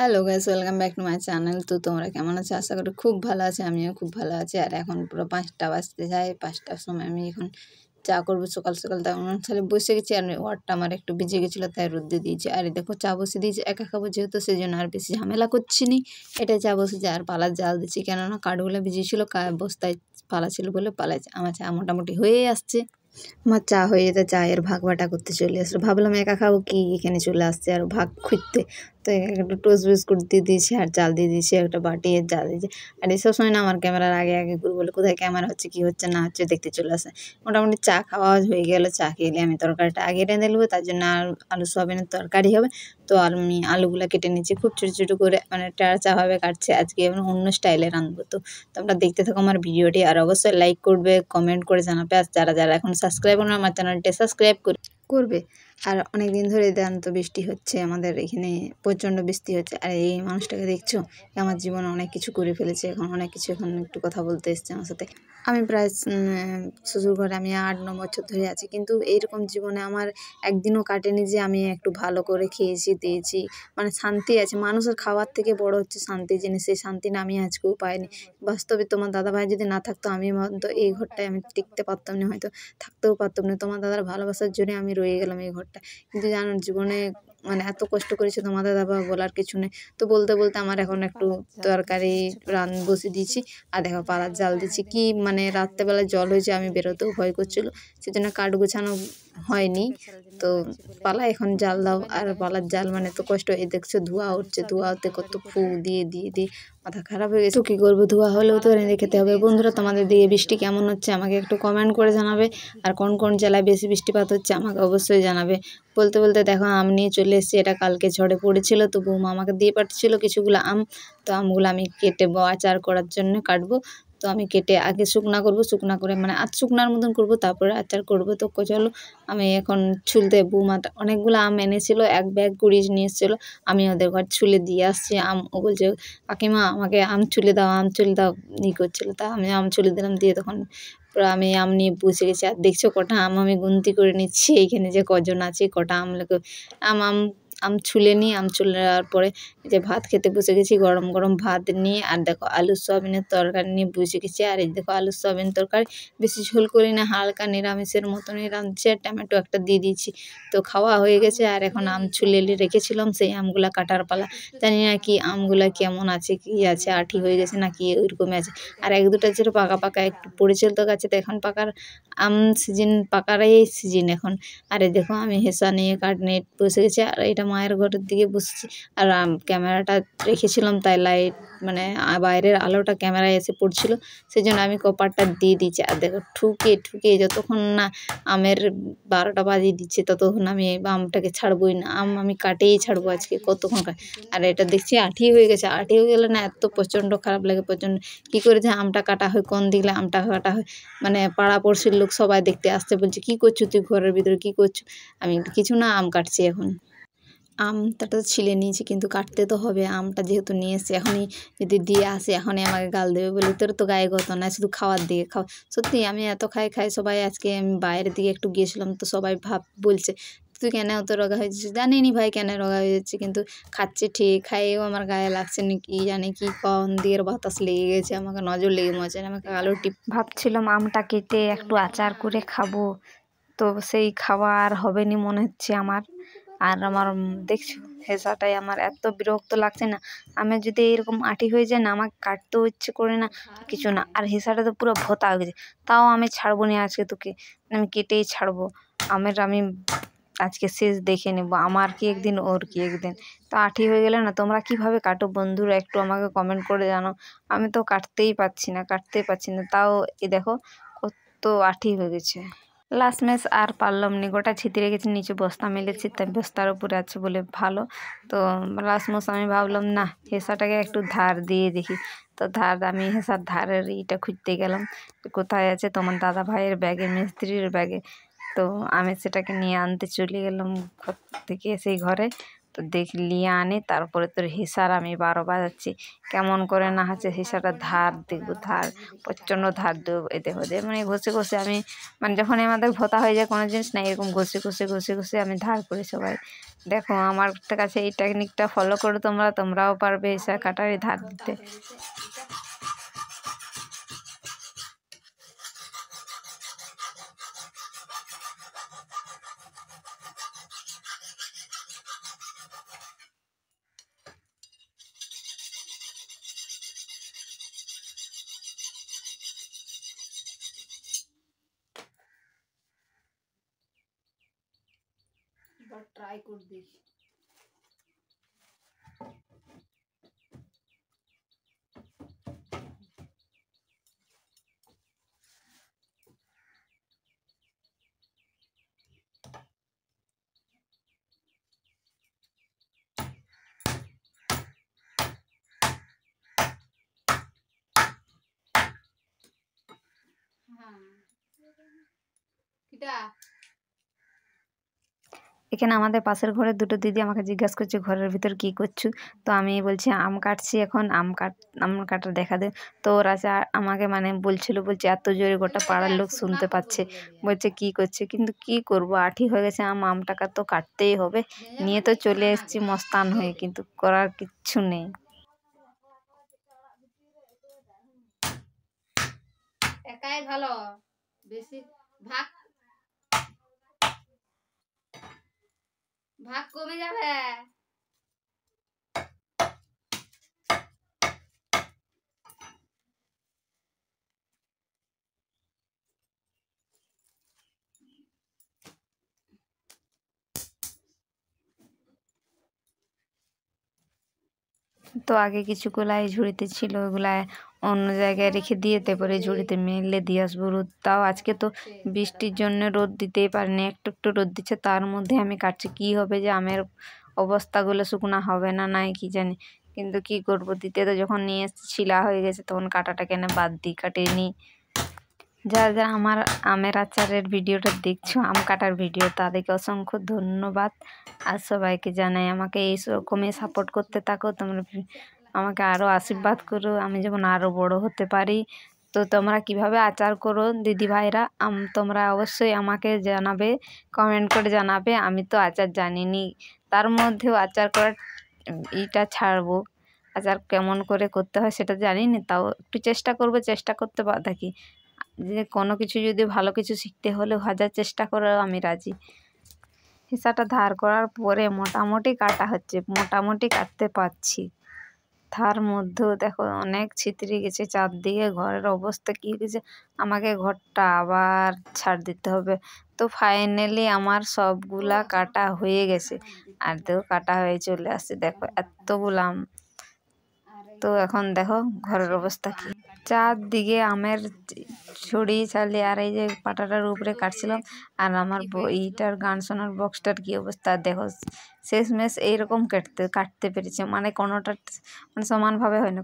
Hello guys, welcome back to my channel. তো তোমরা কেমন আছো? আশা করি খুব ভালো আছে। আমিও খুব ভালো আছি। আর এখন পুরো 5টা বাজতে যায়। 5টার সময় আমি এখন চা করবো সকাল সকাল। তাই অনুষ্ঠানে বসে গেছি। আর ওয়ারটা আমার একটু ভিজে গেছিলো, তাই রোদ্দে দিয়েছি। আর এই দেখো চা বসে দিয়েছি, একা খাবো যেহেতু, সেই জন্য আর বেশি ঝামেলা করছি নি। এটাই চা বসেছে আর পালার জাল দিচ্ছি, কেননা কাঠগুলো ভিজেছিল, বস্তায় পালা ছিল বলে পালাইছে। আমার চা মোটামুটি হয়েই আসছে। আমার চা হয়ে যেতে চায়ের ভাগ বাটা করতে চলে আসলো। ভাবলাম একা খাবো কি, এখানে চলে আসছে আর ভাগ খুঁজতে। তো একটু টোস্ট বিস্কুট দিয়ে দিয়েছি আর চাল দিয়ে দিয়েছি, একটা বাটি এর চাল দিয়েছি। আর এসব সময় না আমার ক্যামেরার আগে আগে ঘুরে বলে কোথায় ক্যামেরা হচ্ছে, কি হচ্ছে না হচ্ছে দেখতে চলে আসে। মোটামুটি চা খাওয়া হয়ে গেল। চা খেলে আমি তরকারিটা আগে রেঁধে নেবো, তার জন্য আর আলু সোয়াবিনের তরকারি হবে। তো আমি আলুগুলো কেটে নিচ্ছি খুব ছোটো ছোটো করে, মানে চাভাবে কাটছে। আজকে আমি অন্য স্টাইলে রাঁধবো। তো তোমরা দেখতে থাকো আমার ভিডিওটি, আর অবশ্যই লাইক করবে, কমেন্ট করে জানাবে। আর যারা যারা এখন সাবস্ক্রাইব করবে আমার চ্যানেলটি সাবস্ক্রাইব করবে। আর অনেক দিন ধরে তো বৃষ্টি হচ্ছে, আমাদের এখানে প্রচণ্ড বৃষ্টি হচ্ছে। আর এই মানুষটাকে দেখছো, আমার জীবনে অনেক কিছু করে ফেলেছে। এখন অনেক কিছু, এখন একটু কথা বলতে এসছে আমার সাথে। আমি প্রায় শ্বশুর ঘরে আমি 8-9 বছর ধরে আছি, কিন্তু এইরকম জীবনে আমার একদিনও কাটেনি যে আমি একটু ভালো করে খেয়েছি দিয়েছি, মানে শান্তি আছে। মানুষের খাওয়ার থেকে বড় হচ্ছে শান্তি জিনিস, সেই শান্তি না আমি আজকেও পাইনি। বাস্তবে তোমার দাদাভাই যদি না থাকতো, আমি হয়তো এই ঘরটায় আমি টিকতে পারতাম না, হয়তো থাকতেও পারতাম না। তোমার দাদার ভালোবাসার জন্য আমি রয়ে গেলাম এই ঘরটা। কিন্তু জানো, জীবনে মানে এত কষ্ট করেছে তোমার দাদাভাই, বলার কিছু নেই। তো বলতে বলতে আমার এখন একটু তরকারি বসিয়ে দিয়েছি। আর দেখো পালার জাল দিচ্ছি। কি মানে রাত্রেবেলা জল হয়েছে, আমি বেরোতেও ভয় করছিল, সেজন্য কাঠ গোছানো হয়নি। তো পালা এখন জাল দাও। আর পালার জাল মানে তো কষ্ট। এই দেখছো ধোঁয়া উঠছে, ধোঁয়াতে কত ফু দিয়ে দিয়ে দিয়ে মাথা খারাপ হয়ে গেছে। কী করবো, ধোঁয়া হলেও তো রেঁধে খেতে হবে। বন্ধুরা, তোমাদের দিকে বৃষ্টি কেমন হচ্ছে আমাকে একটু কমেন্ট করে জানাবে। আর কোন কোন জেলায় বেশি বৃষ্টিপাত হচ্ছে আমাকে অবশ্যই জানাবে। বলতে বলতে দেখো আম নিয়ে চলে এসেছি। এটা কালকে ঝড়ে পড়েছিল, তো বৌমা আমাকে দিয়ে পাঠিয়েছিল কিছুগুলো আম। তো আমগুলো আমি কেটে আচার করার জন্য কাটবো। তো আমি কেটে আগে শুকনা করবো, শুকনা করে মানে শুকনার মতন করবো, তারপরে আচার করবো। তো চলো আমি এখন ছুলতে, বৌমাটা অনেকগুলো আম এনেছিল, এক ব্যাগ কুড়িয়ে নিয়ে এসেছিলো। আমি ওদের ঘর ছুলে দিয়ে আসছি আম। ও বলছে কাকিমা আমাকে আম ছুলে দাও, আম ছুলে দাও করছিলো। তা আমি আম ছুলে দিলাম, দিয়ে তখন পুরো আমি আম নিয়ে বসে গেছি। আর দেখছো কটা আম আমি গুনতি করে নিচ্ছি, এইখানে যে কজন আছে কটা আম লেগে আম আম আম ছুলে নিই। আম ছুলে নেওয়ার পরে যে ভাত খেতে বসে গেছি, গরম গরম ভাত নিয়ে। আর দেখো আলু সোয়াবিনের তরকারি নিয়ে বসে গেছি। আর এই দেখো আলু সোয়াবিন তরকারি বেশি ঝোল করি না, হালকা নিরামিষের মতনই রাঁধছি। আর টমেটো একটা দিয়ে দিয়েছি। তো খাওয়া হয়ে গেছে। আর এখন আম ছুলে রেখেছিলাম, সেই আমগুলা কাটার পালা। জানি না কি আমগুলা কেমন আছে, কি আছে, আঠি হয়ে গেছে নাকি ওইরকমই আছে। আর এক দুটা ছিল পাকা পাকা একটু পড়েছিল তো গাছে। তো এখন পাকার আম সিজন, পাকারই সিজন এখন। আর এই দেখো আমি হেসা নিয়ে কাঠ নিয়ে বসে গেছি। আর এটা মায়ের ঘরের দিকে বসেছি। আর ক্যামেরাটা রেখেছিলাম, তাই লাইট মানে বাইরের আলোটা ক্যামেরায় এসে পড়ছিল, সেই জন্য আমি কপারটা দিয়ে দিচ্ছি। আর দেখো ঠুকে ঠুকে যতক্ষণ না আমের 12টা বাজিয়ে দিচ্ছে, ততক্ষণ আমি আমটাকে ছাড়বই না। আম আমি কাটেই ছাড়বো আজকে, কতক্ষণ আর এটা দেখছি আঠি হয়ে গেছে। আঠি হয়ে গেলে না এত প্রচণ্ড খারাপ লাগে, প্রচণ্ড। কী করে যে আমটা কাটা হয়, কোন দিকে আমটা কাটা হয়, মানে পাড়া পড়শির লোক সবাই দেখতে আসতে বলছে কী করছো তুই ঘরের ভিতরে, কী করছো? আমি কিছু না, আম কাটছি এখন। আমটা তো ছিলে নিয়েছি, কিন্তু কাটতে তো হবে। আমটা যেহেতু নিয়ে এসেছি, এখনই যদি দিয়ে আসে এখনই আমাকে গাল দেবে বলে, তোর তো গায়ে গত না, শুধু খাওয়ার দিকে খাও। সত্যি আমি এত খাই সবাই। আজকে আমি বাইরের দিকে একটু গিয়েছিলাম, তো সবাই বলছে তুই কেন অত রোগা হয়েছিস। জানি নি ভাই কেন রোগা হয়ে যাচ্ছে, কিন্তু খাচ্ছি ঠিক, খাইয়েও আমার গায়ে লাগছে না। কি জানি কি কোন দিকের বাতাস লেগে গেছে, আমাকে নজর লেগে মজা আমাকে কালো টিপ। ভাবছিলাম আমটা কেটে একটু আচার করে খাবো, তো সেই খাওয়া আর হবে নি মনে হচ্ছে আমার। আর আমার দেখছো হেঁচাটাই আমার এত বিরক্ত লাগছে না। আমি যদি এরকম আঁটি হয়ে যায় না, আমার কাটতেও ইচ্ছে করে না, কিছু না। আর হেঁচাটা তো পুরো ভোঁতা হয়ে গেছে, তাও আমি ছাড়বো না আজকে, তোকে আমি কেটেই ছাড়বো। আমি আজকে শেষ দেখে নেবো, আমার কি একদিন ওর কি একদিন। তো আঁটি হয়ে গেলে না, তোমরা কিভাবে কাটো বন্ধুরা একটু আমাকে কমেন্ট করে জানো। আমি তো কাটতেই পারছি না, তাও এ দেখো কত আঁটি হয়ে গেছে। লাস্টমেশ আর পারলাম নি, গোটা ছিতিরে গেছে, নিচে বস্তা মেলেছি, তাই বস্তার উপরে আছে বলে ভালো। তো লাস্টমেশ আমি ভাবলাম না, হেঁচাটাকে একটু ধার দিয়ে দেখি। তো আমি হেঁচার ধারের ইটা খুঁজতে গেলাম, কোথায় আছে তোমার দাদা ভাইয়ের ব্যাগে, মিস্ত্রির ব্যাগে। তো আমি সেটাকে নিয়ে আনতে চলে গেলাম ঘর থেকে, সেই ঘরে তো লিয়ে আনি, তারপরে তোর হিসার আমি 12 বাজাচ্ছি। কেমন করে না হচ্ছে হিসাটা ধার দেখবো, ধার প্রচণ্ড ধার দেবো। এই দেখো যে মানে ঘষে ঘষে আমি, মানে যখন আমাদের ভোতা হয়ে যায় কোনো জিনিস না, এরকম ঘষে ঘষে ঘষে ঘষে আমি ধার করি। সবাই দেখো আমার কাছে এই টেকনিকটা ফলো করো, তোমরাও পারবে হিসার কাটারি ধার দিতে। ট্রাই করে দেখি। এখানে আমাদের পাশের ঘরের দুটো দিদি আমাকে জিজ্ঞাসা করছে ঘরের ভিতর কি করছো। তো আমি বলছি আম কাটছি, এখন আম কাটা দেখা দে। তো ওরা আমাকে মানে বলছে এত জোরে গোটা পাড়ার লোক শুনতে পাচ্ছে, বলছে কি করছে। কিন্তু কি করব, আঠি হয়ে গেছে আমটাকে তো কাটতেই হবে। নিয়ে তো চলে এসেছি মস্তান হয়ে, কিন্তু করার কিচ্ছু নেই। একাই ভালো, বেশি ভাগ ভাগ কমে যাবে। তো আগে কিছুগুলা এই ঝুড়িতে ছিল, ওগুলা অন্য জায়গায় রেখে দিয়ে তারপরে ঝুড়িতে মেলে দিয়ে আসবো রোদ। তাও আজকে তো বৃষ্টির জন্য রোদ দিতেই পারিনি, একটু একটু রোদ দিচ্ছে, তার মধ্যে আমি কাটছি। কি হবে যে আমের অবস্থাগুলো শুকনা হবে না নাই কি জানি, কিন্তু কি করব, দিতে তো যখন নিয়ে এসেছি ছিলা হয়ে গেছে, তখন কাটাটা কেন বাদ দিই, কাটিয়ে নিই। যারা আমার আমের আচারের ভিডিওটা দেখছো, আম কাটার ভিডিও, তাদেরকে অসংখ্য ধন্যবাদ। আর সবাইকে জানাই আমাকে এইরকমই সাপোর্ট করতে থাকো তোমরা, আমাকে আরও আশীর্বাদ করো, আমি যেমন আরও বড় হতে পারি। তো তোমরা কিভাবে আচার করো দিদি ভাইরা, তোমরা অবশ্যই আমাকে জানাবে, কমেন্ট করে জানাবে। আমি তো আচার জানিনি, তার মধ্যেও আচার করার ইটা ছাড়বো। আচার কেমন করে করতে হয় সেটা জানি না, তাও একটু চেষ্টা করবো, চেষ্টা করতে বাধা কি। যে কোনো কিছু যদি ভালো কিছু শিখতে হলে 1000 চেষ্টা করেও আমি রাজি। হিসাটা ধার করার পরে মোটামুটি কাটা হচ্ছে, মোটামুটি কাটতে পারছি। তার মধ্যেও দেখো অনেক ছিতড়ে গেছে চারদিকে, ঘরের অবস্থা কী হয়েছে। আমাকে ঘরটা আবার ছাড় দিতে হবে। তো ফাইনালি আমার সবগুলা কাটা হয়ে গেছে, আর দেখো কাটা হয়ে চলে আসছে, দেখো এতগুলা আম। তো এখন দেখো ঘরের অবস্থা কি, চারদিকে আমের ছড়িয়ে ছাড়িয়ে। আর এই যে পাটাটার উপরে কাটছিলাম, আর আমার এইটার গান শোনার বক্সটার কি অবস্থা দেখো। শেষমেশ এইরকম কাটতে পেরেছে, মানে কোনোটা মানে সমানভাবে হয় না।